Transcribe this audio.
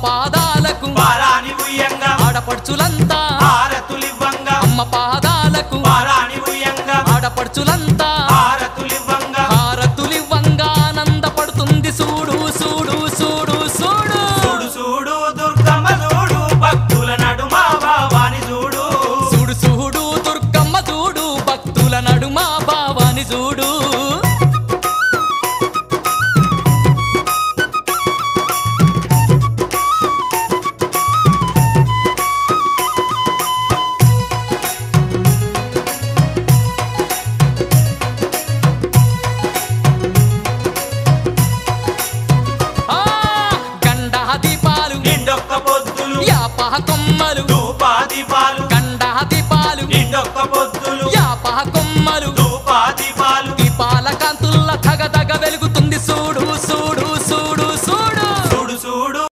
పాదాలకు పారాని ఉయ్యంగా ఆడపడుచులంతా హారతులివ్వంగా అమ్మ పాదాలకు పారాని ఉయ్యంగా ఆడపడుచులంతా హారతులివ్వంగా హారతులివ్వంగా ఆనందపడుతుంది చూడు చూడు చూడు చూడు చూడు చూడు దుర్గమ్మ చూడు భక్తుల నడుమ భావాని చూడు చూడు చూడు దుర్గమ్మ చూడు భక్తుల నడుమ భావాని చూడు నిండొక్క పొద్దులు యాప కొమ్మలు ధూపా దీపాలు